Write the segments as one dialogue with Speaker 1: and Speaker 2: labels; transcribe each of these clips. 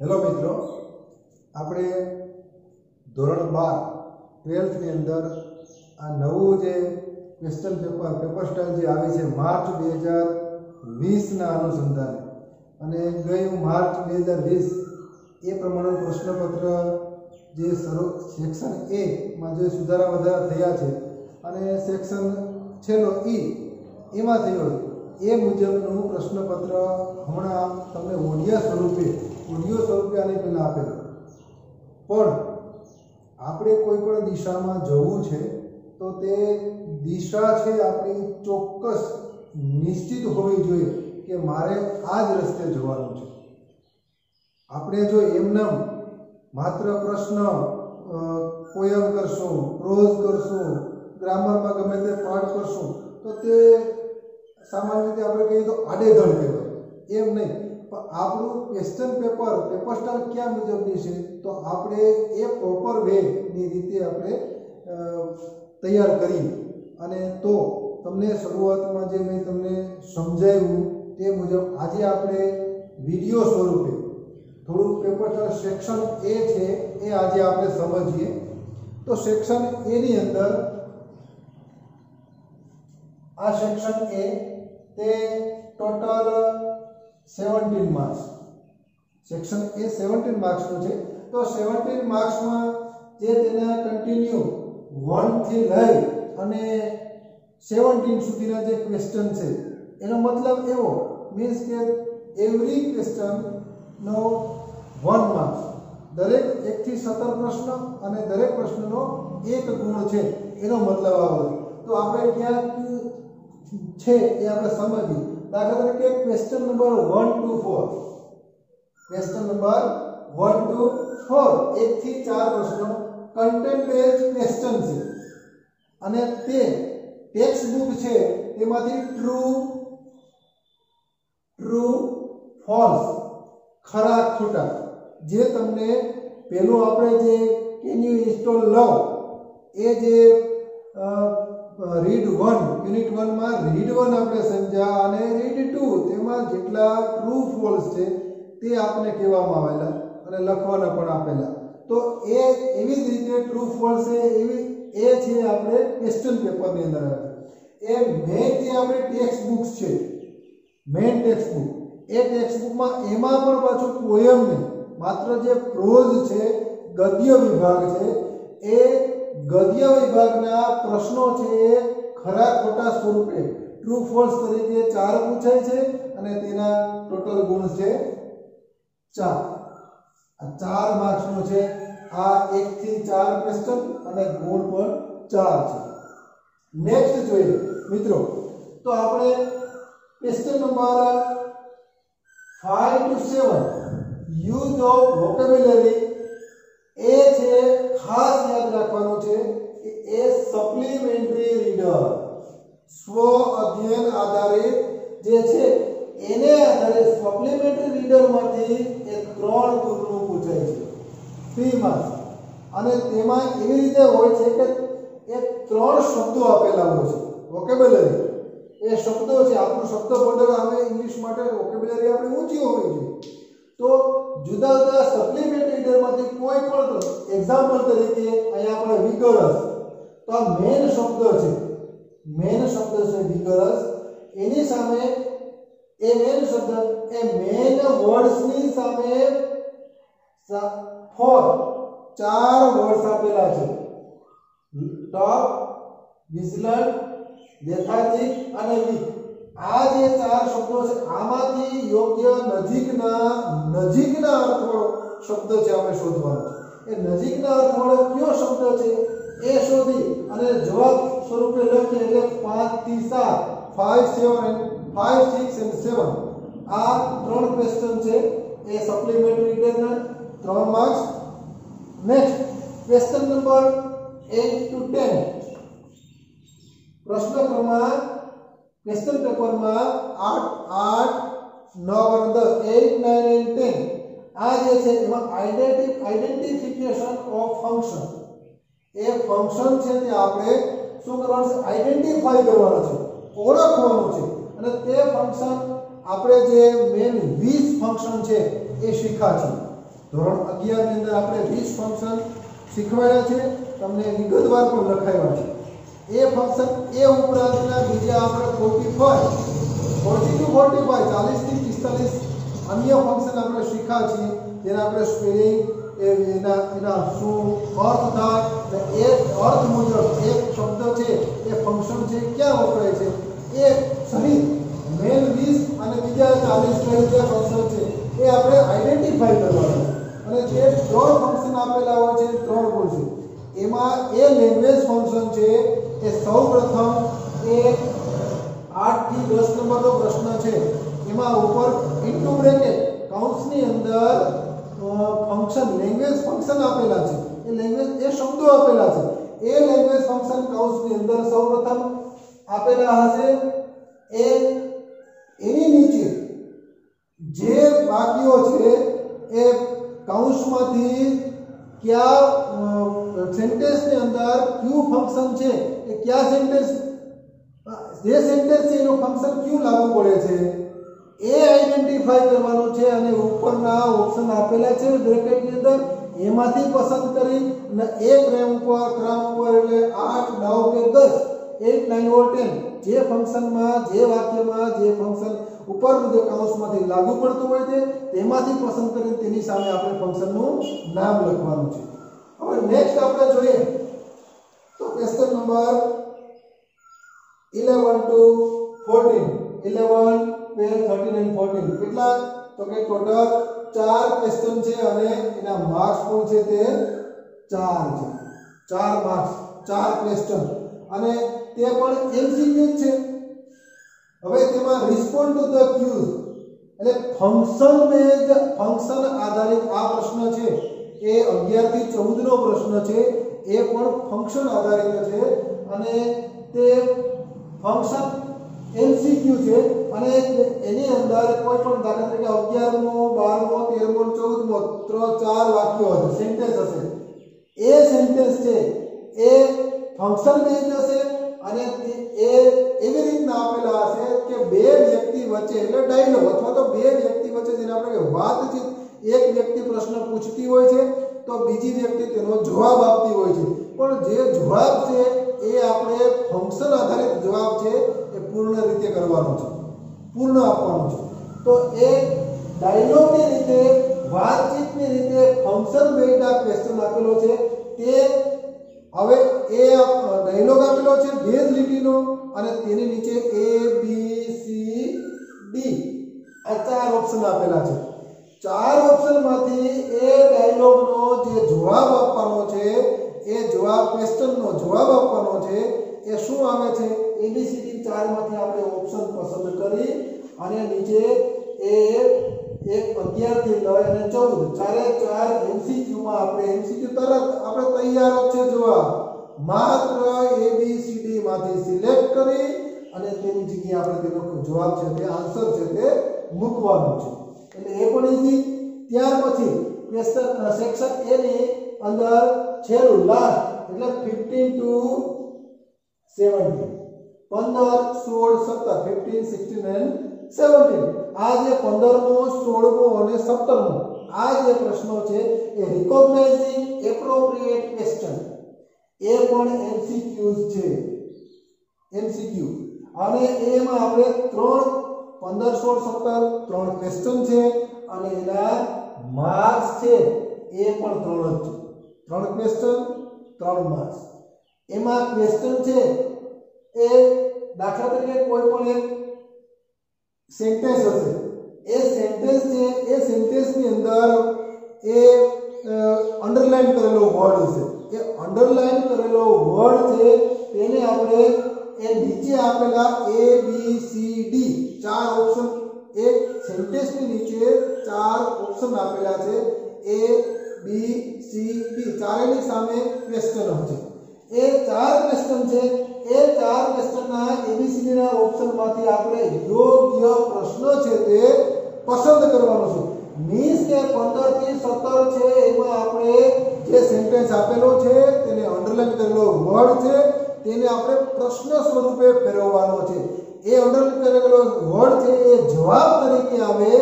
Speaker 1: Hello मित्रों, આપણે ધોરણ 12 12th ની અંદર આ નવું જે ક્વેશ્ચન પેપર સ્ટાઇલ જે આવી છે માર્ચ 2020 ના અનુસંધાને અને ગયું માર્ચ 2020 એ પ્રમાણે પ્રશ્નપત્ર જે સેક્શન A માં જે સુધારા વધારા થયા છે અને સેક્શન છેલ્લો E એમાં થયો એ મુજબનું પ્રશ્નપત્ર હમણાં તમને ઓડિયો સ્વરૂપે આની પહેલા આપેલું, પણ આપણે કોઈ પણ દિશામાં જવું છે તો તે દિશા છે આપણી ચોક્કસ નિશ્ચિત હોવી જોઈએ કે મારે આ જ રસ્તે જવાનું છે. આપણે જો એમનેમ માત્ર પ્રશ્ન પોયમ કરશું, પ્રોઝ કરશું, ગ્રામરમાં ગમે તે પાઠ કરશું તો તે સામાન્ય રીતે આપણે કહીએ તો આડેધડ કહેવાય. એમ નહીં, પણ આપણું ક્વેશ્ચન પેપર સ્ટાઇલ ક્યાં મુજબની છે તો આપણે એ પ્રોપર વેની રીતે આપણે તૈયાર કરી અને તો તમને શરૂઆતમાં જે મેં તમને સમજાવ્યું તે મુજબ આજે આપણે વિડીયો સ્વરૂપે થોડુંક પેપર સ્ટાઇલ સેક્શન A છે એ આજે આપણે સમજીએ. તો સેક્શન A ની અંદર આ સેક્શન A તે ટોટલ 17 માર્ક્સ, સેક્શન A 17 માર્ક્સનું છે. તો 17 માર્ક્સમાં જે તેના કન્ટિન્યુ 1 થી લઈ અને 17 સુધીના જે ક્વેશ્ચન છે એનો મતલબ એવો મીન્સ કે એવરી ક્વેશ્ચન નો 1 માર્ક્સ, દરેક 1 થી 17 પ્રશ્ન અને દરેક પ્રશ્નનો 1 ગુણ છે એનો મતલબ આવો. તો આપણે ક્યાં છે એ આપણે સમજીએ. દાખલા તરીકે question number 1 to 4, question number 1 to 4 1 થી 4 પ્રશ્નો કન્ટેન્ટ બેઝ ક્વેશ્ચન છે અને તે ટેક્સ્ટ બુક છે તેમાંથી ટ્રુ ફોલ્સ, ખરા ખોટા, જે તમને પેલું આપણે જે કેન યુ ઇન્સ્ટોલ લવ એ જે રીડ 1 યુનિટ 1 માં રીડ 1 આપણે સમજ્યા અને રીડ 2 તેમાં જેટલા ટ્રુ ફોલ્સ છે તે આપણે કહેવામાં આવેલા અને લખવાના પણ આપેલા. તો એ એવી જ રીતે ટ્રુ ફોલ્સ છે એવી એ છે આપણે ક્વેશ્ચન પેપરની અંદર આવે. એ મેઇન જે આપણે ટેક્સ્ટ બુક્સ છે, મેઇન ટેક્સ્ટ બુક, એ ટેક્સ્ટ બુકમાં એમાં પણ પાછું પોયમ નહીં, માત્ર જે પ્રોઝ છે ગદ્ય વિભાગ છે એ ગદ્ય વિભાગના પ્રશ્નો છે એ ખરા ખોટા સ્વરૂપે ટ્રુ ફોલ્સ તરીકે 4 પૂછાય છે અને તેના ટોટલ ગુણ છે 4. આ 4 માર્ક્સનો છે. આ 1 થી 4 ક્વેશ્ચન અને ગુણ પણ 4 છે. નેક્સ્ટ જોઈએ મિત્રો, તો આપણે question number 5 to 7 use of vocabulary એ છે ખાસ યાદ રાખવાનું છે કે એ સપ્લિમેન્ટરી રીડર, સ્વ અધ્યયન આધારિત જે છે એને આધારે સપ્લિમેન્ટરી રીડરમાંથી એ 3 ગુણનું પૂછાય છે 3 માર્ક્સ. અને તેમાં એવી રીતે હોય છે કે એ 3 શબ્દો આપેલા હોય છે. વોકેબ્યુલરી એ શબ્દો છે, આપણું શબ્દ ભંડોળ આવે ઇંગ્લિશ માટે વોકેબ્યુલરી આપણી ઊંચી હોવી જોઈએ. તો જુદા જુદા સપ્લિમેન્ટરી રીડરમાંથી કોઈ પણ એક્ઝામ્પલ તરીકે અહીંયા આપણે વિગરસ, તો આ મેઇન શબ્દ છે, મેઇન શબ્દ છે વિગરસ. એની સામે એ મેઇન શબ્દ એ મેઇન વર્ડ્સની સામે 4 વર્ડ્સ આપેલા છે: ટોપ, વિઝલન્ટ, લેથાર્જિક અને વીક. આ જે 4 શબ્દો છે આમાંથી યોગ્ય નજીકના અર્થવાળો શબ્દ છે આપણે શોધવાનો છે. એ નજીકના અર્થવાળો કયો શબ્દ છે એ શોધી અને જવાબ સ્વરૂપે લખીએ એટલે 5 થી 7, 5, 6 and 7 આ 3 ક્વેશ્ચન છે એ સપ્લિમેન્ટરી રીડરના 3 marks. Next question number 8 to 10 પ્રશ્ન ક્રમાંક ક્વેશ્ચન પેપરમાં 8, 9 અને 10, 8, 9 and 10 આ જે છે એમાં identification of function. A function છે તે આપણે શું કરવાનું છે? આઈડેન્ટિફાઈ કરવાનું છે, ઓળખવાનું છે. અને તે ફંક્શન આપણે જે મેન 20 ફંક્શન છે એ શીખ્યા છે. ધોરણ 11 ની અંદર આપણે 20 ફંક્શન શીખવાડ્યા છે, તમને વિગતવાર પણ લખાવ્યા છે. એ ફંક્શન એ ઉપરાંતના બીજા આપણે 40 to 45 40 થી 45 અન્ય ફંક્શન આપણે શીખ્યા છીએ, જેને આપણે સ્પેલિંગ એના શું અર્થ થાય એ અર્થ મુજબ એક શબ્દ છે એ ફંક્શન છે ક્યાં વપરાય છે એ સહિત મેન 20 અને બીજા 40 જે ફંક્શન છે એ આપણે આઈડેન્ટિફાઈ કરવાનું. અને જે 3 ફંક્શન આપેલા હોય છે 3 ગુણ છે, એમાં એ લેંગ્વેજ ફંક્શન છે એ સૌપ્રથમ એ 8 થી 10 નંબરનો પ્રશ્ન છે, એમાં ઉપર ઇન્ટુ બ્રેકેટ કૌંસની અંદર ફંક્શન લેંગ્વેજ ફંક્શન આપેલા છે, એ લેંગ્વેજ એ શબ્દો આપેલા છે, એ લેંગ્વેજ ફંક્શન કૌંસની અંદર સૌપ્રથમ આપેલા હશે. એની નીચે જે વાક્યો છે એ કૌંસમાંથી કયા સેન્ટેન્સની અંદર ક્યુ ફંક્શન છે એ કયા સેન્ટેન્સ જે સેન્ટેન્સ છે એનું ફંક્શન ક્યુ લાગુ પડે છે એ આઈડેન્ટિફાઈ કરવાનું છે. અને ઉપરના ઓપ્શન આપેલા છે બ્રેકેટની અંદર એમાંથી પસંદ કરી અને એક ક્રમ ઉપર એટલે 8 9 કે 10 8 9 or 10 જે ફંક્શનમાં જે વાક્યમાં જે ફંક્શન ઉપરનું જે કૌંસમાંથી લાગુ પડતું હોય છે તેમાંથી પસંદ કરીને તેની સામે આપણે ફંક્શનનું નામ લખવાનું છે. હવે નેક્સ્ટ આપણે જોઈએ તો ક્વેશ્ચન નંબર 11 to 14 11 12 13 and 14 કેટલા તો કે ટોટલ 4 ક્વેશ્ચન છે અને એના માર્ક્સ પણ છે તે 4 છે. 4 માર્ક્સ 4 ક્વેશ્ચન અને તે પણ એમસીક્યુ છે. હવે તેમાં રિસ્પોન્ડ ટુ ધ ક્યુઝ એટલે ફંક્શન બેઝ ફંક્શન આધારિત આ પ્રશ્ન છે એ 11 થી 14 નો પ્રશ્ન છે, એ પણ ફંક્શન આધારિત છે અને તે ફંક્શન એમસીક્યુ છે. અને એની અંદર કોઈ પણ દાખલા તરીકે 11મો 12મો 13મો 14મો 4 વાક્યો હશે, સેન્ટેન્સ હશે, એ સેન્ટેન્સ છે એ ફંક્શન બેઝ હશે અને એ એવી રીતના આપેલા હશે કે બે વ્યક્તિ વચ્ચે એટલે ડાયલોગ અથવા તો બે વ્યક્તિ વચ્ચે જેને આપણે વાતચીત, એક વ્યક્તિ પ્રશ્ન પૂછતી હોય છે તો બીજી વ્યક્તિ તેનો જવાબ આપતી હોય છે, પણ જે જવાબ છે એ આપણે ફંક્શન આધારિત જવાબ છે એ પૂર્ણ રીતે કરવાનો છે, પૂર્ણ આપવાનું છે. તો એ ડાયલોગની રીતે વાતચીતની રીતે ફંક્શન બેઝડ ક્વેશ્ચન આપેલો છે. તે હવે એ ડાયલોગ આપેલો છે બેઝ લીટીનો અને તેની નીચે A B C D આ 4 ઓપ્શન આપેલા છે. 4 ઓપ્શનમાંથી એ ડાયલોગનો જે જવાબ આપવાનો છે એ જવાબ ક્વેશ્ચનનો જવાબ આપવાનો છે એ શું આવે છે ABCD 4 માંથી આપણે ઓપ્શન પસંદ કરી અને નીચે એ 11 થી લઈ અને 14 ચારે 4 MCQ માં આપણે MCQ તરત આપણે તૈયાર જ છે જવાબ, માત્ર ABCD માંથી સિલેક્ટ કરી અને તેની જગ્યાએ આપણે તેનો જવાબ છે તે આન્સર છે તે મૂકવાનો છે. એટલે એ પણ ઈઝી. ત્યાર પછી ક્વેશ્ચન સેક્શન A ની અંદર છેલ્લું લાસ્ટ એટલે 15 to 17 15 16 17 15 16 and 17 આ જે 15મો 16મો અને 17મો આ જે પ્રશ્નો છે એ રિકોગ્નાઇઝિંગ એપ્રોપ્રિએટ ક્વેશ્ચન એ પણ MCQs છે, MCQ. અને એમાં આપણે 3 15 16 17 3 ક્વેશ્ચન છે અને એના માર્ક્સ છે એ પણ 3 જ છે, 3 ક્વેશ્ચન 3 માર્ક્સ. એમાં ક્વેશ્ચન છે એ દાખલા તરીકે કોઈ પણ એક સેન્ટેન્સ હશે, એ સેન્ટેન્સ છે એ સેન્ટેન્સની અંદર એ અંડરલાઈન કરેલો વર્ડ હશે, એ અંડરલાઈન કરેલો વર્ડ છે તેને આપણે એ નીચે આપેલા A B C D 4 option, એક સેન્ટેન્સની નીચે 4 ઓપ્શન આપેલા છે A B C D ચારેની સામે ક્વેશ્ચન હશે. એ 4 ક્વેશ્ચન છે, એ 4 ક્વેશ્ચનના ABCD ના ઓપ્શનમાંથી આપણે યોગ્ય પ્રશ્ન છે તે પસંદ કરવાનો છે. મીન્સ કે 15 થી 17 છે એમાં આપણે જે સેન્ટેન્સ આપેલો છે તેને અંડરલાઈન કરેલો વર્ડ છે તેને આપણે પ્રશ્ન સ્વરૂપે ફેરવવાનો છે. એ અંડરલાઈન કરેલો વર્ડ છે એ જવાબ તરીકે આવે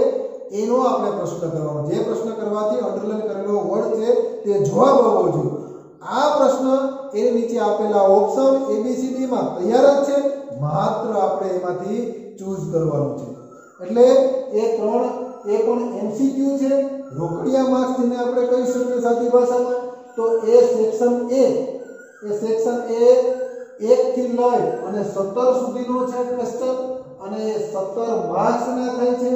Speaker 1: એનો આપણે પ્રશ્ન કરવાનો. જે પ્રશ્ન કરવાથી અંડરલાઈન તે જવાબ આવવો જોઈએ। આ પ્રશ્ન એ નીચે આપેલા ઓપ્શન ABCD માં તૈયાર જ છે, માત્ર આપણે એમાંથી ચૂઝ કરવાનું છે। એટલે એ પણ MCQ છે, રોકડિયા માર્ક્સ જેને આપણે કહી શકીએ સાદી ભાષામાં। તો એ સેક્શન એ 1 થી લઈ અને 17 સુધીનો છે ક્વેશ્ચન, અને 17 માર્ક્સ ના થાય છે।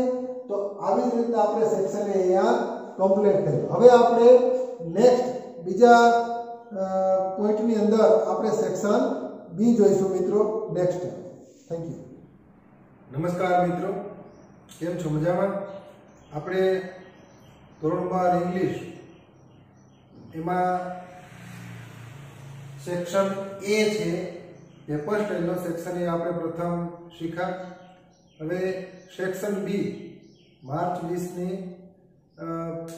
Speaker 1: તો આવી રીતે આપણે સેક્શન એ અહીંયા કમ્પ્લીટ થયું। હવે આપણે નેક્સ્ટ બીજા પોઈન્ટની અંદર આપણે સેક્શન બી જોઈશું મિત્રો નેક્સ્ટ। Thank you.
Speaker 2: નમસ્કાર મિત્રો, કેમ છો? મજામાં? આપણે ધોરણ 12 ઇંગ્લિશ એમાં સેક્શન એ છે, પેપર સ્ટાઇલનો સેક્શન એ આપણે પ્રથમ શીખ્યા। હવે સેક્શન બી માર્ચ 20 ની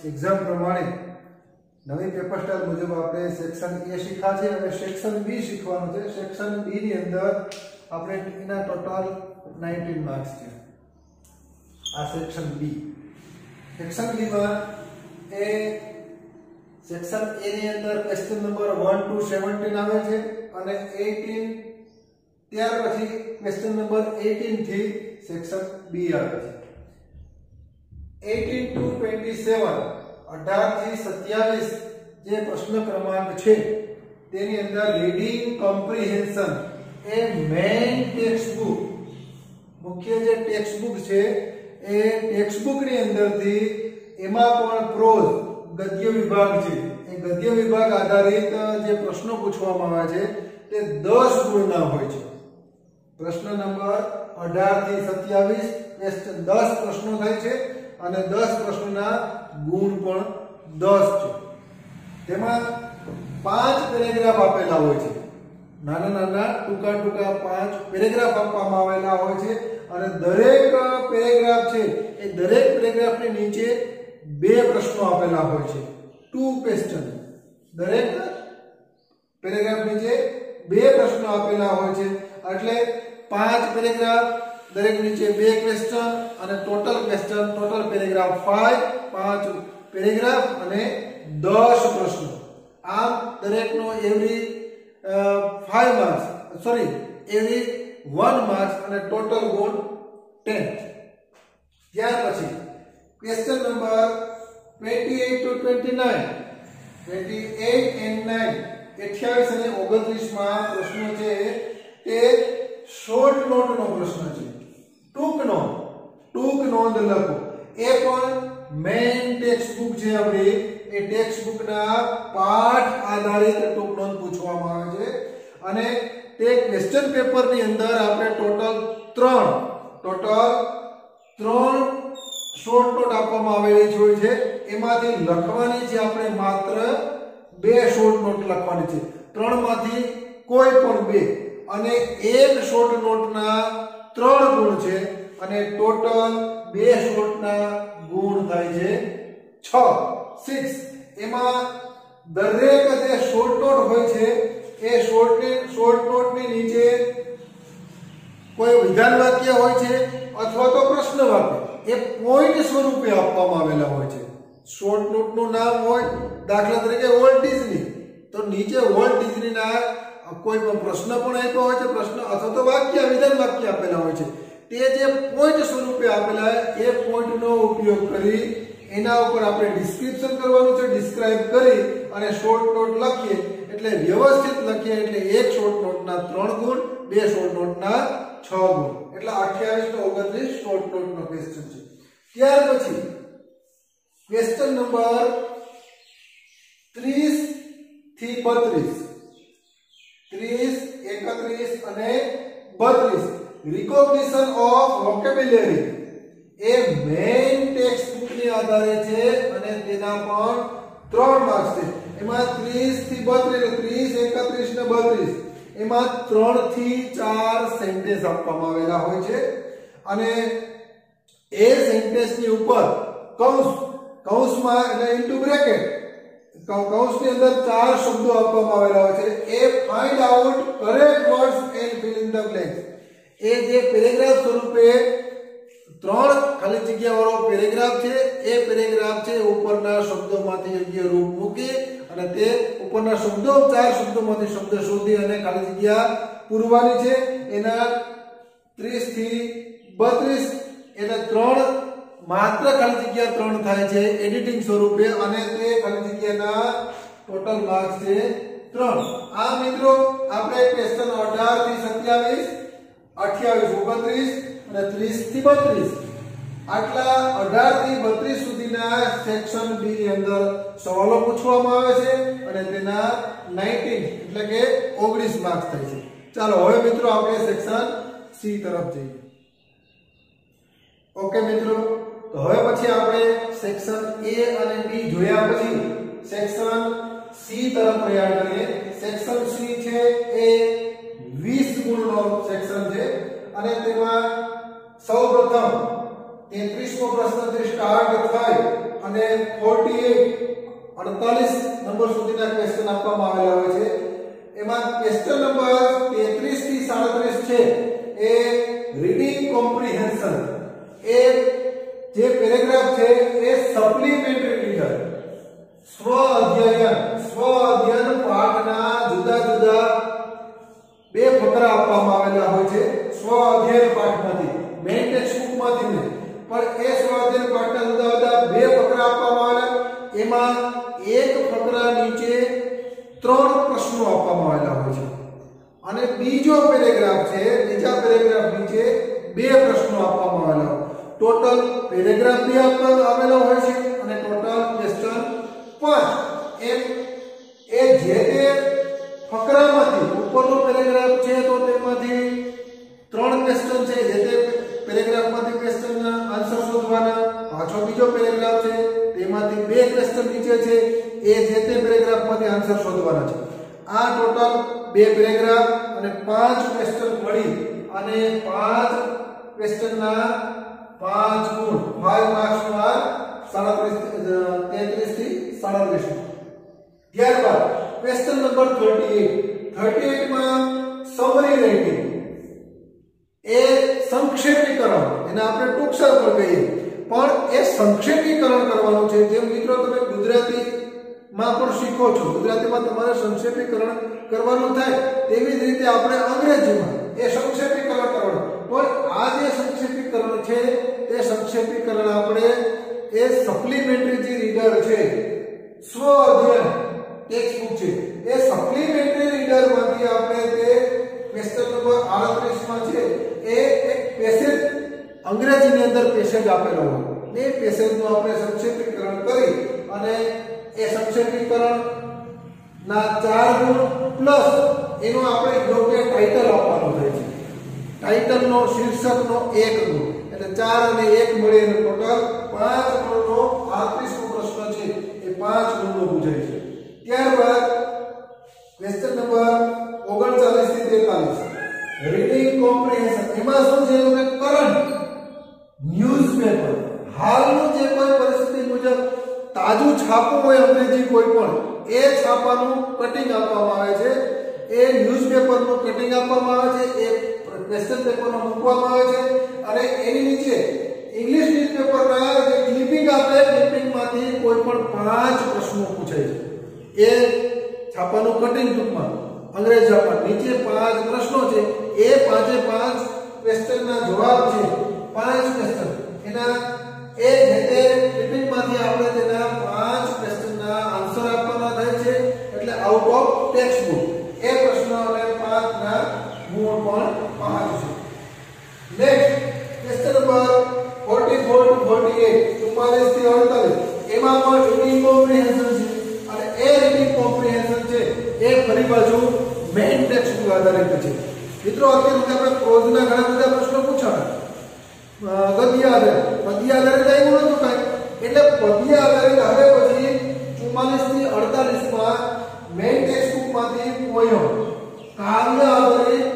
Speaker 2: એક્ઝામ પ્રમાણે નવી પેપર સ્ટાઇલ મુજબ આપણે સેક્શન એ શીખ્યા છે। હવે સેક્શન બી શીખવાનું છે। સેક્શન બી ની અંદર આપણે એના ટોટલ 19 માર્ક્સ છે। આ સેક્શન બી માં એ સેક્શન એ ની અંદર ક્વેશ્ચન નંબર 1 to 17 આવે છે, અને 18 ત્યાર પછી ક્વેશ્ચન નંબર 18 થી સેક્શન બી આવે છે। 18 to 27 18 થી 27 જે પ્રશ્ન ક્રમાંક છે તેની અંદર રીડિંગ કોમ્પ્રિહેન્શન એ મેઇન ટેક્સ્ટ બુક, મુખ્ય જે ટેક્સ્ટ બુક છે એ ટેક્સ્ટ બુક ની અંદરથી એમાં પણ પ્રોઝ ગદ્ય વિભાગ છે, એ ગદ્ય વિભાગ આધારિત જે પ્રશ્નો પૂછવામાં આવે છે તે 10 ગુણના હોય છે। પ્રશ્ન નંબર 18 થી 27 ક્વેશ્ચન 10 પ્રશ્નો થાય છે, અને 10 પ્રશ્નોના ગુણ પણ 10 છે। તેમાં 5 પેરેગ્રાફ આપેલા હોય છે, નાના નાના ટૂંકા 5 પેરેગ્રાફ આપવામાં આવેલા હોય છે, અને દરેક પેરેગ્રાફ છે એ દરેક પેરેગ્રાફની નીચે 2 પ્રશ્નો આપેલા હોય છે, 2 ક્વેશ્ચન। દરેક પેરેગ્રાફ નીચે 2 પ્રશ્નો આપેલા હોય છે, એટલે 5 પેરેગ્રાફ, દરેક નીચે 2 ક્વેશ્ચન, અને ટોટલ પેરેગ્રાફ 5 પેરેગ્રાફ અને 10 પ્રશ્નો। આમ દરેકનો એવરી 1 માર્ક્સ અને ટોટલ ગુણ 10। ત્યાર પછી ક્વેશ્ચન નંબર 28 to 29 28 and 9 28 અને 29 માં પ્રશ્નો છે તે શોર્ટ નોટ નો પ્રશ્ન છે, ટૂંક નોંધ લખો। એ પણ મેઇન ટેક્સ્ટ બુક છે આપણી, એ ટેક્સ્ટ બુક ના પાઠ આધારિત ટૂંક નોંધ પૂછવામાં આવે છે, અને તે ક્વેશ્ચન પેપર ની અંદર આપણે ટોટલ 3 શોર્ટ નોટ આપવામાં આવેલી હોય છે, એમાંથી લખવાની છે આપણે માત્ર 2 શોર્ટ નોટ લખવાની છે, 3 માંથી કોઈ પણ 2, અને એક શોર્ટ નોટના 3 ગુણ છે, અને ટોટલ 2 શોર્ટના ગુણ થાય છે 6। એમાં દરેક જે શોર્ટ નોટ હોય છે એ શોર્ટ નોટની નીચે કોઈ વિધાન વાક્ય હોય છે અથવા તો પ્રશ્ન વાક્ય, એ પોઈન્ટ સ્વરૂપે આપવામાં આવેલા હોય છે। શોર્ટ નોટનું નામ હોય, દાખલા તરીકે વોલ્ટ ડિઝની, તો નીચે વોલ્ટ ડિઝનીના કોઈ પણ પ્રશ્ન પણ આપ્યો હોય છે, પ્રશ્ન અથવા તો વિધાન વાક્ય આપેલા હોય છે, તે જે પોઈન્ટ સ્વરૂપે આપેલા એ પોઈન્ટનો ઉપયોગ કરી એના ઉપર આપણે ડિસ્ક્રિપ્શન કરવાનું છે, ડિસ્ક્રાઇબ કરી અને શોર્ટ નોટ લખીએ, એટલે વ્યવસ્થિત લખીએ, એટલે એક શોર્ટ નોટના 3 ગુણ, 2 શોર્ટ નોટના 6 ગુણ, એટલે 28 to 29 શોર્ટ નોટનો ક્વેશ્ચન છે। ત્યાર પછી ક્વેશ્ચન નંબર 30 થી 32 30, 31 અને 32 recognition of vocabulary A main text book ની આધારે છે, અને તેના પણ 3 માર્ક્સ છે। એમાં 30 થી 32 30, 31 ને 32 એમાં 3 થી 4 સેન્ટેન્સ આપવામાં આવેલા હોય છે, અને એ સેન્ટેન્સની ઉપર કૌંસમાં એટલે ઇન્ટુ બ્રેકેટ કૌંસની અંદર 4 શબ્દો આપવામાં આવેલા હોય છે, એ find out correct words and fill in the blanks. એ જે પેરેગ્રાફ સ્વરૂપે 3 ખાલી જગ્યા વાળો પેરેગ્રાફ છે, એ પેરેગ્રાફ છે ઉપરના શબ્દોમાંથી યોગ્ય રૂપ મૂકી અને તે ઉપરના શબ્દો 4 શબ્દોમાંથી શબ્દ શોધી અને ખાલી જગ્યા પૂરવાની છે. એના 30 થી 32 એટલે 3 માત્ર ખાલી જગ્યા 3 થાય છે એડિટિંગ સ્વરૂપે અને તે ખાલી જગ્યાના ટોટલ માર્ક્સ છે 3. આ મિત્રો આપણે ક્વેશ્ચન 18 થી 27 28 29 અને 30 થી 32 આટલા 18 થી 32 સુધીના સેક્શન બી ની અંદર સવાલો પૂછવામાં આવે છે અને તેના 19 એટલે કે 19 માર્ક્સ થાય છે. ચાલો હવે મિત્રો આપણે સેક્શન સી તરફ જઈએ. ઓકે મિત્રો, તો હવે પછી આપણે સેક્શન એ અને બી જોયા પછી સેક્શન સી તરફ પ્રયાણ કરીએ. સેક્શન સી છે એ 20 ગુણનો સેક્શન છે અને તેમાં સૌપ્રથમ 33મો પ્રશ્નથી સ્ટાર્ટ થાય અને 48 નંબર સુધીના ક્વેશ્ચન આપવામાં આવેલા હોય છે. એમાં ક્વેશ્ચન નંબર 33 થી 37 છે એ રીડિંગ કોમ્પ્રિહેન્શન. એ જે પેરેગ્રાફ છે એ સપ્લિમેન્ટરી રીડર સ્વ અધ્યયન પાઠના જુદા જુદા બે ફકરા આપવામાં આવેલા હોય છે. સ્વ અધ્યયન પાઠમાંથી, મેઇન ટેક્સ્ટ બુકમાંથી નહીં, પણ એ સ્વ અધ્યયન પાઠના જુદા જુદા બે ફકરા આપવામાં આવેલા. એમાં એક ફકરા નીચે 3 પ્રશ્નો આપવામાં આવેલા હોય છે અને બીજો પેરેગ્રાફ છે, બીજા પેરેગ્રાફ નીચે 2 પ્રશ્નો આપવામાં આવેલા હોય. ટોટલ પેરેગ્રાફ બી આવેલો હોય છે અને ટોટલ ક્વેશ્ચન 5. એમ એ જે તે ફકરામાંથી ઉપરનો પેરેગ્રાફ છે તો તેમાંથી 3 ક્વેશ્ચન છે, જે તે પેરેગ્રાફમાંથી ક્વેશ્ચનના આન્સર શોધવાના. પાછો બીજો પેરેગ્રાફ છે તેમાંથી 2 ક્વેશ્ચન નીચે છે, એ જે તે પેરેગ્રાફમાંથી આન્સર શોધવાના છે. આ ટોટલ 2 પેરેગ્રાફ અને 5 ક્વેશ્ચન મળી અને 5 ક્વેશ્ચનના 5 ગુણ 5 માર્ક્સના 33 થી 37. ત્યારબાદ ક્વેશ્ચન નંબર 38 માં સમરી રાઇટિંગ એ સંક્ષેપીકરણ, એને આપણે ટૂંકસર પર કહીએ, પણ એ સંક્ષેપીકરણ કરવાનું છે. જેમ મિત્રો તમે ગુજરાતીમાં પણ શીખો છો, ગુજરાતીમાં તમારે સંક્ષેપીકરણ કરવાનું થાય તેવી જ રીતે આપણે અંગ્રેજીમાં એ સંક્ષેપીકરણ કરવાનું. પણ આ જે સંક્ષેપીકરણ છે તે સંક્ષેપીકરણ આપણે એ સપ્લિમેન્ટરી જે રીડર છે, સ્વ અધ્યયન ટેક્સ્ટ બુક છે, એ સપ્લિમેન્ટરી રીડરમાંથી આપણે તે ક્વેશ્ચન નંબર 38 માં છે એ એક પેસેજ અંગ્રેજીની અંદર પેસેજ આપેલો હોય, એ પેસેજનું આપણે સંક્ષેપીકરણ કરી અને એ સંક્ષેપીકરણ ના 4 ગુણ પ્લસ એનો આપણે યોગ્ય ટાઇટલ આપવાનું થાય છે. ટાઇટલનો શીર્ષકનો 1 ગુણ, એટલે 4 અને 1 મળી અને ટોટલ 5 ગુણનો 38મો પ્રશ્ન છે એ 5 ગુણનો પૂછાય છે. ત્યારબાદ ક્વેશ્ચન નંબર 39 થી 43 રીડિંગ કોમ્પ્રિહેન્શન. એમાં શું છે કે કરંટ ન્યૂઝપેપર, હાલનું જે કોઈ પરિસ્થિતિ મુજબ તાજું છાપવું હોય અંગ્રેજી કોઈ પણ, એ છાપાનું કટિંગ આપવામાં આવે છે. એ ન્યૂઝપેપરનું કટિંગ આપવામાં આવે છે, એ ક્વેશ્ચન પેપરમાં મૂકવામાં આવે છે અને એની નીચે ઇંગ્લિશ ન્યૂઝપેપરના જે ક્લિપિંગ આપે, ક્લિપિંગમાંથી કોઈ પણ 5 પ્રશ્નો પૂછાય છે. એ છાપાનું કટિંગ ટૂંકમાં અંગ્રેજી છાપા નીચે 5 પ્રશ્નો છે, એ 5 ક્વેશ્ચનના જવાબ છે. 5 ક્વેશ્ચન એના એ જે તે ક્લિપિંગમાંથી આપણે તેના 5 ક્વેશ્ચનના આન્સર આપવાના થાય છે, એટલે આઉટ ઓફ ટેક્સ્ટ બુક. એ પ્રશ્નો અને 5 ના ગુણ પણ 5 છે. નેક્સ્ટ ક્વેશ્ચન નંબર 44 to 48 44 થી 48 એમાં પણ રીડિંગ કોમ્પ્રિહેન્શન છે અને એ રીડિંગ કોમ્પ્રિહેન્શન છે એ ફરી બાજુ મેઇન ટેક્સ્ટ પર આધારિત છે. મિત્રો અત્યારે આપણે પ્રોઝના ઘણા બધા પ્રશ્નો પૂછાણા, ગદ્ય આધારિત આવ્યું નતું કાંઈ, એટલે પદ્ય આધારિત હવે પછી 44 થી 48 માં મેઇન ટેક્સ્ટ બુકમાંથી પોયમ કાવ્ય આધારિત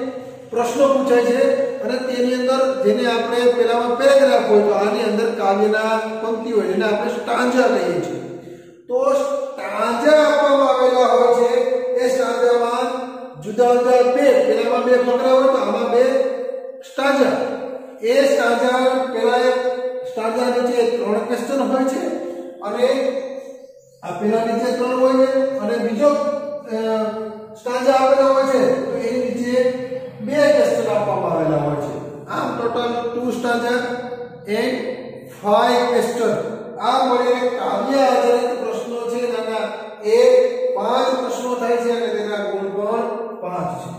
Speaker 2: પ્રશ્નો પૂછાય છે અને તેની અંદર જેને આપણે પહેલામાં પેરેગ્રાફ હોય તો આની અંદર કાવ્યના પંક્તિ હોય જેને આપણે સ્ટાન્જા કહીએ છીએ. તો સ્ટાન્જા આપવામાં આવેલા હોય છે. એ સ્ટાન્જામાં જુદા જુદા પહેલામાં 2 ફકરા હોય તો આમાં 2 સ્ટાન્જા. એ સ્ટાન્જા પહેલા એક સ્ટાન્જા નીચે 3 ક્વેશ્ચન હોય છે અને આ પેલા નીચે 3 હોય છે અને બીજો સ્ટાન્જા આપેલો હોય છે તો એની નીચે 2 ક્વેશ્ચન આપવામાં આવેલા હોય છે. આમ ટોટલ 2 સ્ટાન્જા એન્ડ 5 ક્વેશ્ચન. આ મળે કાવ્ય આધારિત પ્રશ્નો છે નાના. એ 5 પ્રશ્નો થાય છે અને તેના ગુણ પણ 5 છે.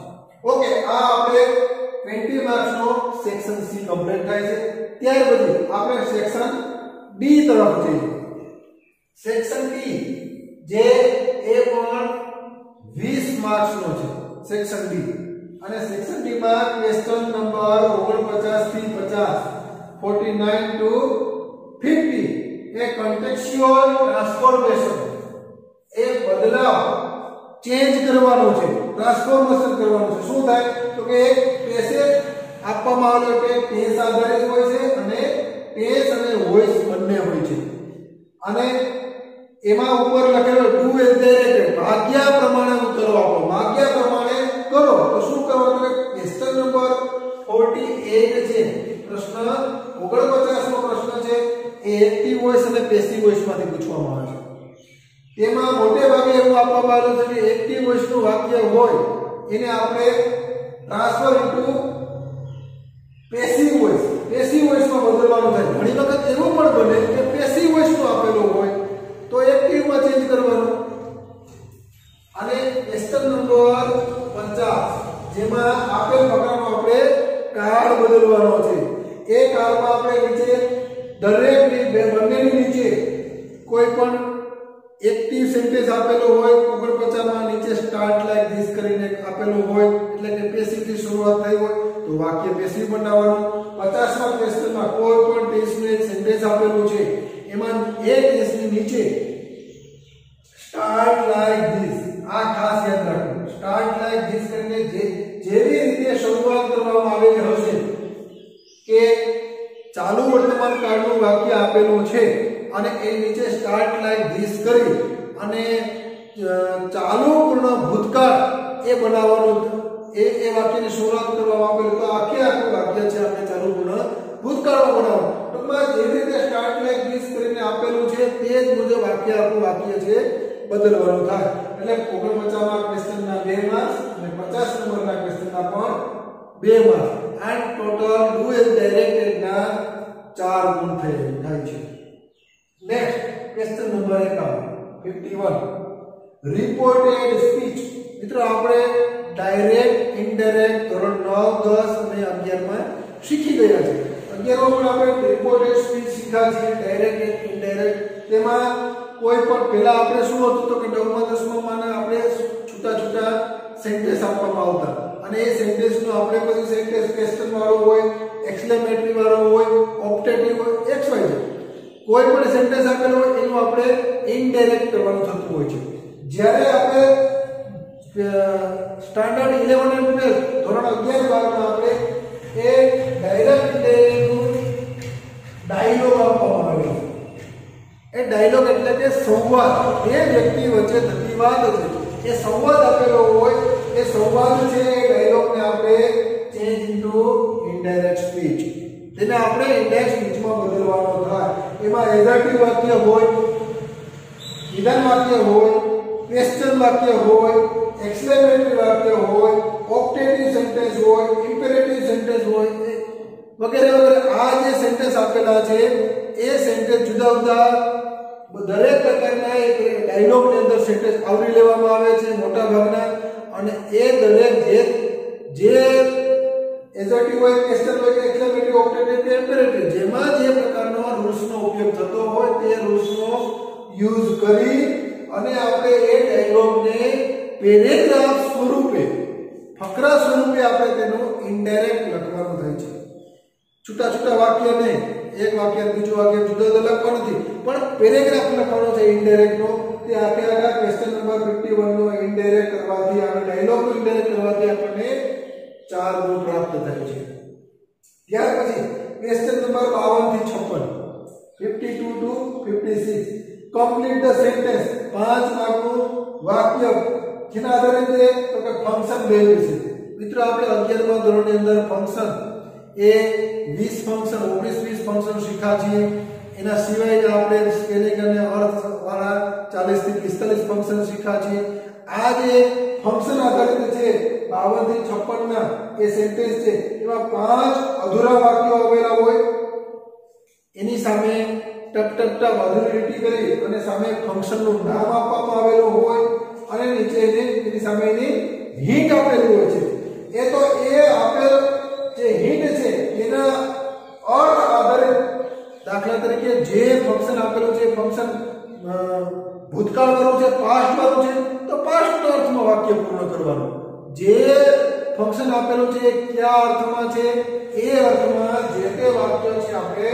Speaker 2: ઓકે, આ આપણે 20 માર્ક્સ નો સેક્શન સી કમ્પ્લીટ થાય છે. ત્યાર પછી આપણે સેક્શન ડી તરફ જઈએ. સેક્શન ડી જે એ પણ 20 માર્ક્સ નો છે. સેક્શન ડી અને સેક્શન ડી માં ક્વેશ્ચન નંબર 49 થી 50 49 to 50 એ કોન્ટેક્સ્ચ્યુઅલ ટ્રાન્સફોર્મેશન, એ બદલાવ ચેન્જ કરવાનો છે, ટ્રાન્સફોર્મેશન કરવાનું છે. શું થાય તો કે એક પેસેજ આપવામાં આવેલો કે ટેન્સ આધારિત હોય છે અને ટેન્સ અને વોઇસ બંને હોય છે અને એમાં ઉપર લખેલો ડુ એઝ ડાયરેક્ટેડ, ભાગ્યા પ્રમાણે ઉત્તરો આપો. ભાગ્યા પ્રમાણે કરો તો શું કરવાનું કે ક્વેશ્ચન નંબર 48 છે, પ્રશ્ન 49 નો પ્રશ્ન છે, એ એક્ટિવ વોઇસ અને પેસિવ વોઇસ માંથી પૂછવામાં આવે છે. તેમાં મોટે ભાગે એવું આપવામાં આવેલું છે કે એક્ટિવ વોઇસ નું વાક્ય હોય એને આપણે transfer into passive voice, passive voice માં બદલવાનું થાય. ઘણી વખત એવું પણ બને કે પેસિવ વોઇસ નું આપેલું હોય તો એક્ટિવ માં ચેન્જ કરવાનું. અને ક્વેશ્ચન નંબર 50 જેમાં આપેલ પ્રકારનો આપણે કાળ બદલવાનો છે. એ કાળમાં આપણે નીચે દરેકની બંનેની નીચે કોઈ પણ એક્ટિવ સેન્ટેન્સ આપેલો હોય 49 માં નીચે સ્ટાર્ટ લાઈક ધીસ કરીને આપેલું હોય એટલે કે પેસિવ થી શરૂઆત થઈ હોય તો વાક્ય પેસિવ બનાવવાનું. 50 માં ક્વેશ્ચનમાં કોઈ પણ ટેન્સનું એક સેન્ટેન્સ આપેલું છે એમાં એક ટેન્સની નીચે સ્ટાર્ટ લાઈક ધીસ, આ ખાસ યાદ રાખવું. સ્ટાર્ટ લાઈક ધીસ કરીને જેવી રીતે શરૂઆત કરવામાં આવેલી હશે કે ચાલુ વર્તમાન કાળનું વાક્ય આપેલું છે અને એ નીચે સ્ટાર્ટ લાઈક ધીસ કરી અને ચાલુ પૂર્ણ ભૂતકાળ એ બનાવવાનું, એ વાક્યની શરૂઆત કરવામાં આવેલું તો આખું વાક્ય છે આપણે ચાલુ પૂર્ણ ભૂતકાળમાં બનાવવાનું. ટૂંકમાં જેવી રીતે સ્ટાર્ટ લાઈક ધીસ કરીને આપેલું છે તે જ મુજબ આખું વાક્ય છે બદલવાનું થાય. એટલે 49 માં ક્વેશ્ચનના 2 માર્ક્સ અને 50 નંબરના ક્વેશ્ચનના પણ 2 marks end total do as directed ના 4 ગુણ થાય છે. Next question number 51 reported speech. મિત્રો આપણે ડાયરેક્ટ ઇનડાયરેક્ટ ધોરણ 9 10 અને 11 માં શીખી ગયા છે. 11 માં આપણે રિપોર્ટેડ સ્પીચ શીખ્યા છે, ડાયરેક્ટ ઇનડાયરેક્ટ. તેમાં કોઈ પણ પહેલા આપણે શું હતું તો કે 9મા 10મા માં આપણે છૂટા છૂટા સેન્ટેન્સ આપવામાં આવતા અને એ સેન્ટેન્સ નો આપણે પછી સેન્ટેન્સ ક્વેશ્ચન વાળો હોય, એક્સક્લેમેટરી વાળો હોય, ઓપ્ટેટિવ હોય, એક્સ વાય ઝેડ કોઈ પણ સેન્ટેન્સ આપેલો હોય એનું આપણે ઇનડાયરેક્ટ કરવાનું થતું હોય છે. જ્યારે આપણે સ્ટાન્ડર્ડ 11 અને 12 ધોરણ 11 બારમાં આપણે એ ડાયરેક્ટ ઇનડાયરેક્ટ ડાયલોગ આપવામાં આવે છે. એ ડાયલોગ એટલે કે સંવાદ, બે વ્યક્તિ વચ્ચે થતી વાત છે. એ સંવાદ આપેલો હોય એ સંવાદ છે, એ ડાયલોગને આપણે ચેન્જ ઇન્ટુ ઇનડાયરેક્ટ સ્પીચ, તેને આપણે ઇનડાયરેક્ટ સ્પીચમાં બદલવાનો થાય. એમાં એઝર્ટિવ વાક્ય હોય, વિધાન વાક્ય હોય, ક્વેશ્ચન વાક્ય હોય, એક્સક્લેમેટરી વાક્ય હોય, ઓપ્ટેટિવ સેન્ટેન્સ હોય, ઇમ્પેરેટિવ સેન્ટેન્સ હોય વગેરે વગેરે. આ જે સેન્ટેન્સ આપેલા છે એ સેન્ટેન્સ જુદા જુદા દરેક પ્રકારના એક ડાયલોગની અંદર સેન્ટેન્સ આવરી લેવામાં આવે છે મોટા ભાગના. અને એ દરેક જે એઝર્ટિવ હોય, ક્વેશ્ચન હોય, એક્સક્લેમેટરી, ઓપ્ટેટિવ, ઇમ્પેરેટિવ જેમાં જે પ્રકારનો રૂલ્સનો ઉપયોગ થતો હોય તે રૂલ્સનો યુઝ કરી અને આપણે એ ડાયલોગને પેરેગ્રાફ સ્વરૂપે, ફકરા સ્વરૂપે આપણે તેનું ઇનડાયરેક્ટ લખવાનું થાય છે. છૂટા છૂટા વાક્ય નહીં, એક વાક્ય બીજું વાક્ય જુદા જુદા લખવાનું નથી પણ પેરેગ્રાફ લખવાનો છે ઇનડાયરેક્ટ નો. તે આખા ક્વેશ્ચન નંબર 51 નો ઇનડાયરેક્ટ કરવાથી, આ ડાયલોગ નો ઇનડાયરેક્ટ કરવાથી આપણને 4 ગુણ પ્રાપ્ત થાય છે. ત્યાર પછી ક્વેશ્ચન નંબર 52 થી 56 52 to 56 કમ્પ્લીટ ધ સેન્ટેન્સ. 5 માર્કનું વાક્ય જેના આધારે છે તો કે ફંક્શન બેઝ છે. મિત્રો આપણે 11મા ધોરણની અંદર ફંક્શન એ 20 ફંક્શન 19-20 ફંક્શન શીખ્યા છીએ. એના સિવાય આપણે સ્પેલિંગ અને અર્થ વાળા 4 40 થી 45 ફંક્શન શીખ્યા છે। આ જે ફંક્શન આધારિત છે 52 થી 56 ના એ સેન્ટેન્સ છે એમાં 5 અધૂરા વાક્યો આવેલા હોય, એની સામે ટક અધૂરી લીટી કરી અને સામે ફંક્શનનું નામ આપવામાં આવેલું હોય અને નીચે એની સામે એની હિન્ટ આપેલી હોય છે। એ તો એ આપેલ જે હિન્ટ છે એના અર્થ આધારિત, દાખલા તરીકે જે ફંક્શન આપેલું છે ફંક્શન ભૂતકાળ વાળું છે, પાસ્ટ વાળું છે તો પાસ્ટ અર્થમાં વાક્ય પૂર્ણ કરવાનું। જે ફંક્શન આપેલું છે કયા અર્થમાં છે એ અર્થમાં જે તે વાક્ય છે આપણે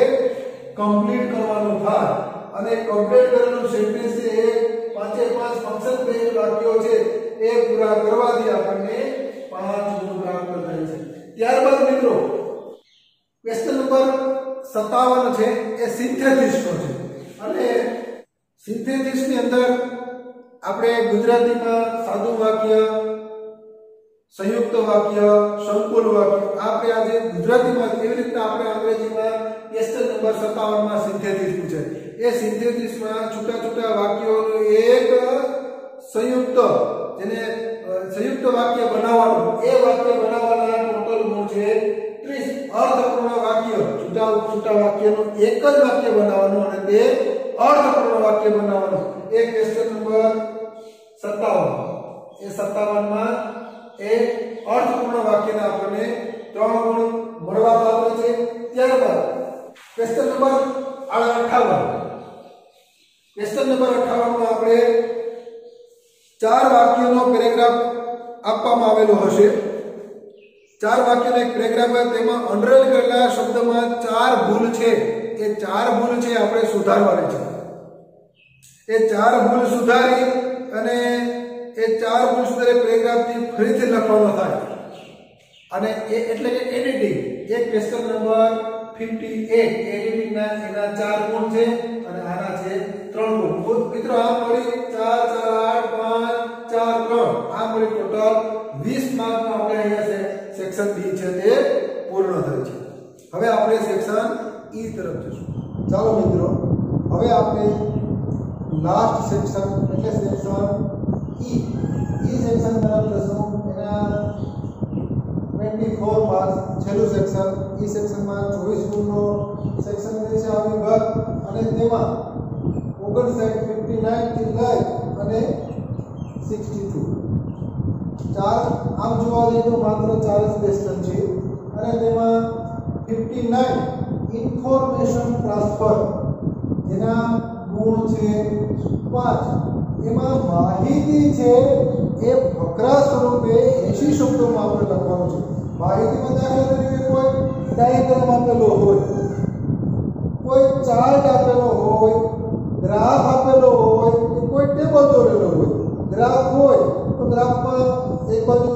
Speaker 2: કમ્પ્લીટ કરવાનું થાય અને કમ્પ્લીટ કરેલું સેન્ટેન્સ છે એ 5 ફંક્શન બેઝ વાક્યો છે એ પૂરા કરવાથી આપણને 5 ગુણ પ્રાપ્ત થાય છે। ત્યારબાદ મિત્રો ક્વેશ્ચન નંબર 57 છે એ સિન્થેસિસ નો છે અને સિન્થેસિસ ની અંદર આપણે ગુજરાતીમાં સાદું વાક્ય, સંયુક્ત વાક્ય, સંકુલ વાક્ય આપણે આજે ગુજરાતીમાં કેવી રીતે આપણે અંગ્રેજીમાં ક્વેશ્ચન નંબર 57 માં સિન્થેસિસ પૂછે એ સિન્થેસિસમાં છૂટા વાક્યોનું એક સંયુક્ત જેને સંયુક્ત વાક્ય બનાવવાનું, એ વાક્ય બનાવવાના ટોટલ ગુણ છે 30। અર્થપૂર્ણ વાક્ય છૂટા વાક્યનું એક જ વાક્ય બનાવવાનું અને તે અર્થપૂર્ણ વાક્ય બનાવવાનું એ ક્વેશ્ચન નંબર 57 એ 57 માં એ અર્થપૂર્ણ વાક્યના આપણને 3 ગુણ મળવા પાત્ર છે। ત્યારબાદ ક્વેશ્ચન નંબર 58 ક્વેશ્ચન નંબર 58 માં આપણે 4 વાક્યોનો પેરેગ્રાફ આપવામાં આવેલો હશે। 4 વાક્યનો એક પેરેગ્રાફ હોય તેમાં અંડરલાઈન કરેલા શબ્દમાં 4 ભૂલ છે, એ 4 ભૂલ છે આપણે સુધારવાની છે। એ 4 ભૂલ સુધારી અને એ 4 ભૂલ સુધારે પેરેગ્રાફથી ફરીથી લખવાનો થાય અને એ એટલે કે એડિટિંગ। એ ક્વેશ્ચન નંબર 58 એડિટિંગ ના એના 4 ગુણ છે અને આના છે 3 ગુણ। મિત્રો આ મળી 4 4 8 5 4 3 આ મળી ટોટલ 20 માર્ક નો આપણે અહીંયા સેક્શન બી છે તે પૂર્ણ થાય છે। હવે આપણે સેક્શન ઈ તરફ જઈશું।
Speaker 1: ચાલો મિત્રો હવે આપણે લાસ્ટ સેક્શન એટલે સેક્શન ઈ સેક્શન તરફ જઈશું। એના 24 માર્ક્સ છેલ્લું સેક્શન ઈ સેક્શનમાં 24 ગુણનો સેક્શન છે આ વિભાગ અને તેમાં 59 59 થી લઈ અને 62 આમ જોવા જઈએ તો માત્ર 4 જ ક્વેશ્ચન છે અને તેમાં 59 ઇન્ફોર્મેશન ટ્રાન્સફર એના ગુણ છે 5। એમાં માહિતી છે એ ફકરા સ્વરૂપે 80 શબ્દોમાં આપણે લખવાનું છે। માહિતીમાં દાખલા તરીકે કોઈ ડાયાગ્રામ આપેલો હોય, કોઈ ચાર્ટ આપેલો હોય, ગ્રાફ આપેલો હોય કે કોઈ ટેબલ દોરેલો હોય। ગ્રાફ હોય તો ગ્રાફમાં એક બાજુ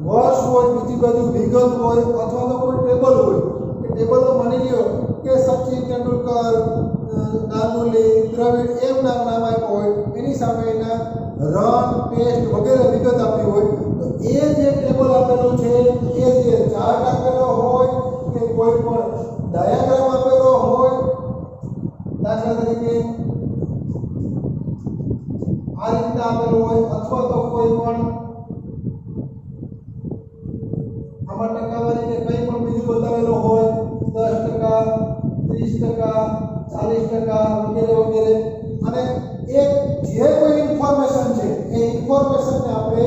Speaker 1: વર્ષ હોય, બીજી બાજુ વિગત હોય અથવા તો કોઈ ટેબલ હોય કે ટેબલમાં માની લ્યો કે સચિન તેંડુલકર, ગાંગુલી, દ્રવિડ એમ નામ આપ્યું હોય, એની સામે એના રન, ટેસ્ટ વગેરે વિગત આપી હોય તો એ જે ટેબલ આપેલો છે એ જે ચાર્ટ આપેલો હોય કે કોઈ પણ ડાયાગ્રામ આપેલો હોય, દાખલા તરીકે આ રીતના આપેલો હોય અથવા તો કોઈ પણ આમાં ટકાવારી કે કંઈ પણ બીજું બતાવેલો હોય 10%, 30%, 40% વગેરે વગેરે અને એક જે કોઈ ઇન્ફોર્મેશન છે એ ઇન્ફોર્મેશનને આપણે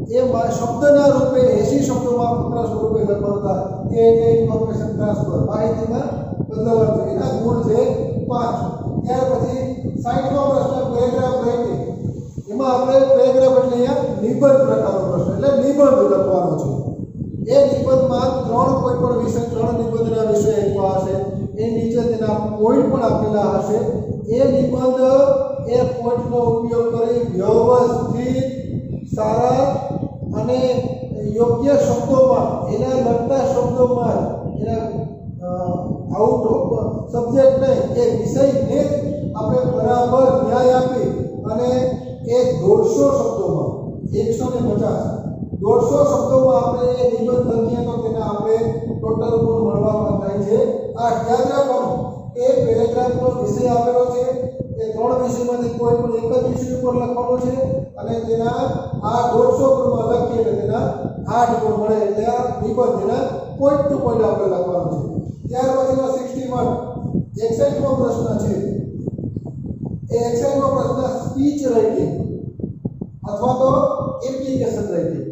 Speaker 1: એ શબ્દના રૂપે 80 શબ્દોમાં ફકરા સ્વરૂપે લખવાનું થાય એ એટલે ઇન્ફોર્મેશન ટ્રાન્સફર માહિતીમાં બદલાવ છે। એના ગુણ છે 5। ત્યાર પછી 60મો પ્રશ્ન પેરેગ્રાફ રાઇટિંગ। એમાં આપણે પેરેગ્રાફ એટલે અહીંયા નિબંધ પ્રકારનો પ્રશ્ન એટલે નિબંધ લખવાનો છે। એ નિબંધમાં 3 કોઈ પણ વિષય 3 નિબંધના વિષય આપ્યા હશે, એ નીચે તેના પોઈન્ટ પણ આપેલા હશે। એ નિબંધ એ પોઈન્ટનો ઉપયોગ કરી વ્યવસ્થિત, સારા અને યોગ્ય શબ્દોમાં એના લગતા શબ્દોમાં એના આઉટ ઓફ સબ્જેક્ટ નહીં એ વિષયને આપણે બરાબર ન્યાય આપી અને એ 150 શબ્દોમાં 150 શબ્દોમાં આપણે એ નિબંધ લખીએ તો તેને આપણે ટોટલ ગુણ મળવા થાય છે। આ યાદ રાખવાનું એ પેરેગ્રાફનો વિષય આપેલો છે, એ 3 પર લખવાનું છે અને તેના આ 150 ગુણમાં લખીએ એટલે તેના 8 ગુણ મળે એટલે આ નિબંધ એના પોઈન્ટ ટુ પોઈન્ટ આપણે લખવાનું છે। ત્યાર પછીનો 61 61મો પ્રશ્ન છે એ 61મો પ્રશ્ન સ્પીચ રાઇટિંગ અથવા તો એપ્લિકેશન રાઇટિંગ।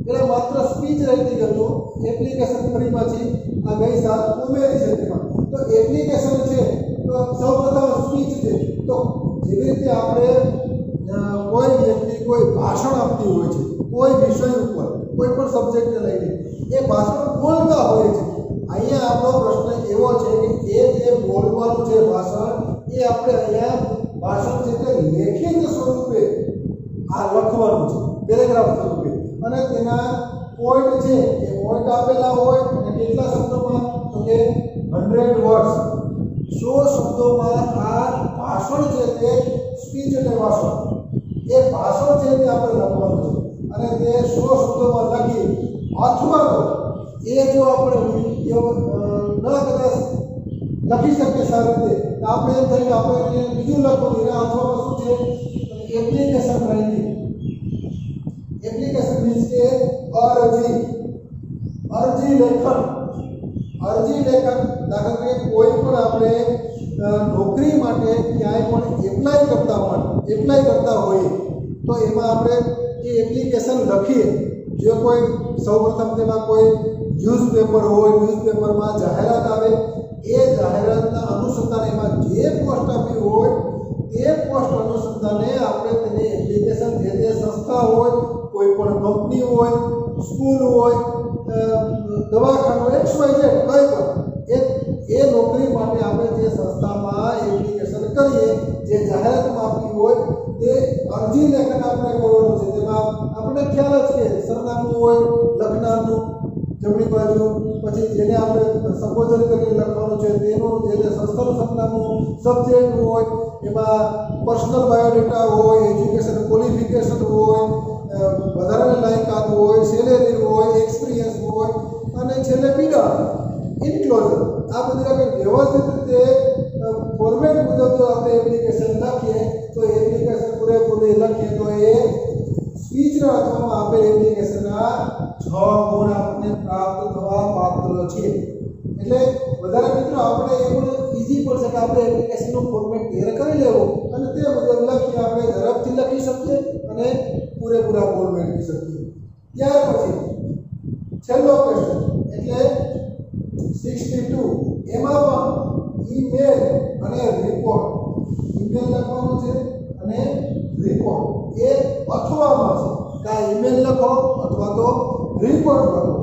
Speaker 1: એટલે માત્ર સ્પીચ રાઇટિંગ હતું, એપ્લિકેશન ફરી પાછી આ ગઈ સાત ઉમેરી છે તેમાં। તો એપ્લિકેશન છે તો સૌપ્રથમ સ્પીચ છે, તો જેવી રીતે આપણે કોઈ વ્યક્તિ કોઈ ભાષણ આપતી હોય છે કોઈ વિષય ઉપર કોઈ પણ સબ્જેક્ટને લઈને એ ભાષણ બોલતા હોય છે। અહીંયા આપણો પ્રશ્ન એવો છે કે એ જે બોલવાનું છે ભાષણ એ આપણે અહીંયા ભાષણ છે તે લેખિત સ્વરૂપે આ લખવાનું છે પેરેગ્રાફ સ્વરૂપે અને તેના પોઈન્ટ છે એ પોઈન્ટ આપેલા હોય અને કેટલા શબ્દોમાં તો કે 100 વર્ડ્સ 100 શબ્દોમાં આ ભાષણ છે તે સ્પીચ એટલે ભાષણ એ ભાષણ છે તે આપણે લખવાનું છે અને તે 100 શબ્દોમાં લખી અથવા તો એ જો આપણે ન કદાચ લખી શકીએ સારી રીતે તો આપણે એમ થાય કે આપણે બીજું લખવું એના અથવા શું છે એપ્લિકેશન રાઇટિંગ। એપ્લિકેશન મીન્સ કે અરજી લેખન દાખલા તરીકે કોઈ પણ આપણે નોકરી માટે ક્યાંય પણ એપ્લાય કરતા હોઈએ તો એમાં આપણે એ એપ્લિકેશન લખીએ। જો કોઈ સૌપ્રથમ તેમાં કોઈ ન્યૂઝપેપર હોય, ન્યૂઝપેપરમાં જાહેરાત આવે, એ જાહેરાતના અનુસંધાને એમાં જે પોસ્ટ આપી હોય તે પોસ્ટ અનુસંધાને આપણે તેની એપ્લિકેશન જે તે સંસ્થા હોય, કોઈ પણ કંપની હોય, સ્કૂલ હોય, દવાખાનું XYZ કંઈ પણ એ નોકરી માટે આપણે જે સંસ્થામાં એપ્લિકેશન કરીએ જે જાહેરાતમાં આપી હોય તે અરજી લેખન આપણે કરવાનું છે। તેમાં આપણે ખ્યાલ જ કે સરનામું હોય લખનારનું જમણી બાજુ, પછી જેને આપણે સંબોધન કરીને લખવાનું છે તેનું જે સંસ્થાનું સરનામું, સબ્જેક્ટ હોય, એમાં પર્સનલ બાયોડેટા હોય, એજ્યુકેશન ક્વોલિફિકેશન હોય, વધારાની લાયકાત હોય, સેલેરી હોય, એક્સપિરિયન્સ હોય અને છેલ્લે પીડા ઇન્ક્લોઝર। આ બધી આપણે વ્યવસ્થિત રીતે ફોર્મેટ મુજબ જો આપણે એપ્લિકેશન લખીએ તો એપ્લિકેશન પૂરેપૂરી લખીએ તો એ સ્પીચના અર્થમાં આપેલ એપ્લિકેશનના 6 ગુણ આપણને પ્રાપ્ત થવા પાત્ર છે। એટલે વધારે મિત્રો આપણે એ પણ ઈઝી પડશે કે આપણે એપ્લિકેશનનું ફોર્મેટ તૈયાર કરી લેવું અને તે મુજબ લખી આપણે ઝડપથી લખી શકીએ અને પૂરેપૂરા ગુણ મેળવી શકીએ। ત્યાર પછી છેલ્લો ક્વેશ્ચન એટલે 62 એમાં પણ ઈમેલ અને રિપોર્ટ, ઈમેલ લખવાનું છે અને રિપોર્ટ એ અથવામાં છે કે આ ઈમેલ લખો અથવા તો રિપોર્ટ લખો।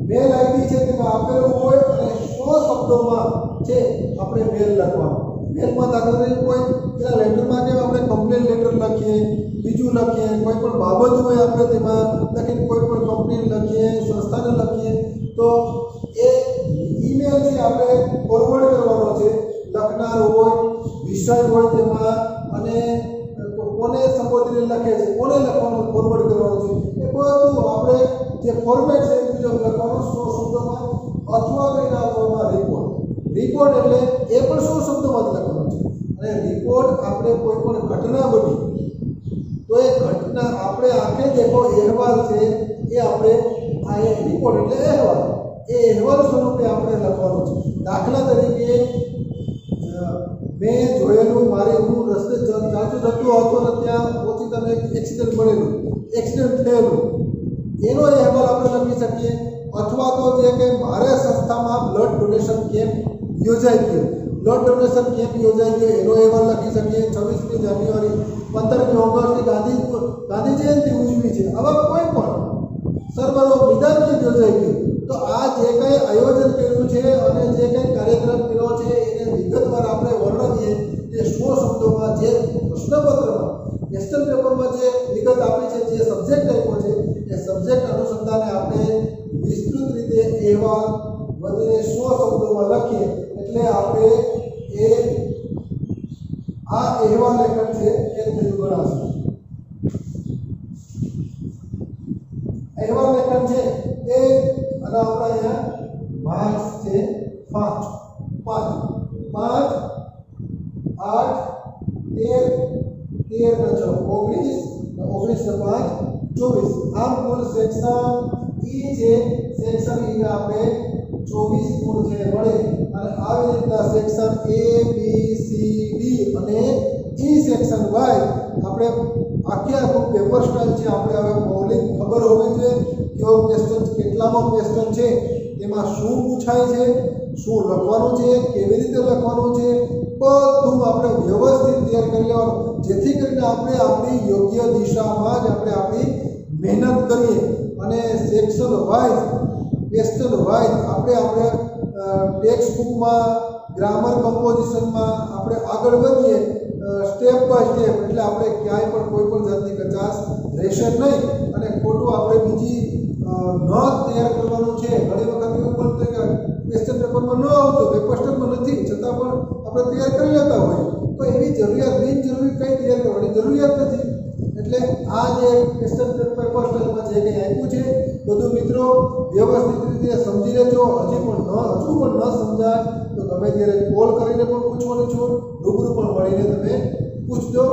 Speaker 1: મેલ આઈડી છે તેમાં આપેલું હોય અને 100 શબ્દોમાં છે આપણે મેલ લખવાનું। મેલમાં દાખલા તરીકે કોઈ પેલા લેટરમાં કે આપણે કમ્પ્લેન લેટર લખીએ, બીજું લખીએ, કોઈ પણ બાબત હોય આપણે તેમાં લખીને કોઈ પણ કંપનીને લખીએ, સંસ્થાને લખીએ તો એ ઈમેલથી આપણે ફોરવર્ડ કરવાનો છે। લખનાર હોય, વિષય હોય તેમાં અને કોને સંબોધીને લખે છે, કોને લખવાનું ફોરવર્ડ કરવાનું છે એ બધું આપણે જે ફોર્મેટ છે એ મુજબ લખવાનું 100 શબ્દોમાં અથવા તો એના અથવામાં રિપોર્ટ એટલે એ પણ 100 શબ્દોમાં જ લખવાનું છે। અને રિપોર્ટ આપણે કોઈ પણ ઘટના બની તો એ ઘટના આપણે આંખે દેખો અહેવાલ છે એ આપણે આ રિપોર્ટ એટલે અહેવાલ એ અહેવાલ સ્વરૂપે આપણે લખવાનું છે। દાખલા તરીકે મેં જોયેલું હું રસ્તે ચાલતું જતો હતો ને ત્યાં ઓચિતાને એક એક્સિડન્ટ થયેલું એનો અહેવાલ આપણે લખી શકીએ। અથવા તો જે કે મારે સંસ્થામાં બ્લડ ડોનેશન કેમ્પ યોજાઈ ગયો એનો અહેવાલ લખી શકીએ। 26મી જાન્યુઆરી, 15મી ઓગસ્ટની ગાંધી જયંતિ ઉજવી છે, આવા કોઈ પણ સર્વરો નિદાન કેમ્પ યોજાઈ ગયો તો આ જે કંઈ આયોજન કર્યું છે અને જે કંઈ કાર્યક્રમ કર્યો છે એને વિગતવાર આપણે વર્ણવીએ તે 100 શબ્દોમાં જે પ્રશ્નપત્રમાં ક્વેશ્ચન પેપરમાં જે વિગત આપી છે, જે સબ્જેક્ટ આપ્યો છે એ સબ્જેક્ટ અનુસંધાને આપણે વિસ્તૃત રીતે અહેવાલ વધીને 100 શબ્દોમાં લખીએ એટલે આપણે આ અહેવાલ લેખન છે એ થયું ગણાશે। અહેવાલ લેખન છે એ અને આપણે અહીંયા માર્ક્સ છે 5 8 13 13 × 6 19 19 × 5 24 આમ કુલ સેક્શન ઈ છે સેક્શન ઈ ના આપણે 24 ગુણ છે મળે અને આવી રીતના section A B C D અને ઈ સેક્શન વાય આપણે આખું પેપર સ્ટાઇલ છે આપણે હવે મૌલિક ખબર હોવી જોઈએ કેવો ક્વેશ્ચન કેટલામો ક્વેશ્ચન છે એમાં શું પૂછાય છે શું લખવાનું છે કેવી રીતે લખવાનું છે બધું આપણે વ્યવસ્થિત તૈયાર કરી લેવાનું જેથી કરીને આપણે આપણી યોગ્ય દિશામાં જ આપણે આપણી મહેનત કરીએ અને સેક્શન વાઇઝ ક્વેશ્ચન વાઇઝ આપણે ટેક્સ્ટ બુકમાં ગ્રામર કમ્પોઝિશનમાં આપણે આગળ વધીએ સ્ટેપ બાય સ્ટેપ એટલે આપણે ક્યાંય પણ કોઈ પણ જાતની કચાશ રહેશે નહીં અને ખોટું આપણે બીજી નોંધ તૈયાર કરવાનું છે ઘણી વખત એવું પણ થાય કે ક્વેશ્ચન પેપરમાં ન આવતો પેપર સ્ટેપમાં નથી છતાં પણ આપણે તૈયાર કરી લેતા હોય તો એવી જરૂરિયાત બિનજરૂરી કંઈ તૈયાર કરવાની જરૂરિયાત નથી એટલે આ જે ક્વેશ્ચન પેપર સ્ટેપમાં જે કંઈ આપ્યું છે બધું મિત્રો વ્યવસ્થિત રીતે સમજી લેજો હજુ પણ ન સમજાય તો ગમે ત્યારે કોલ કરીને પણ પૂછવાનું છો રૂબરૂ પણ મળીને તમે પૂછજો.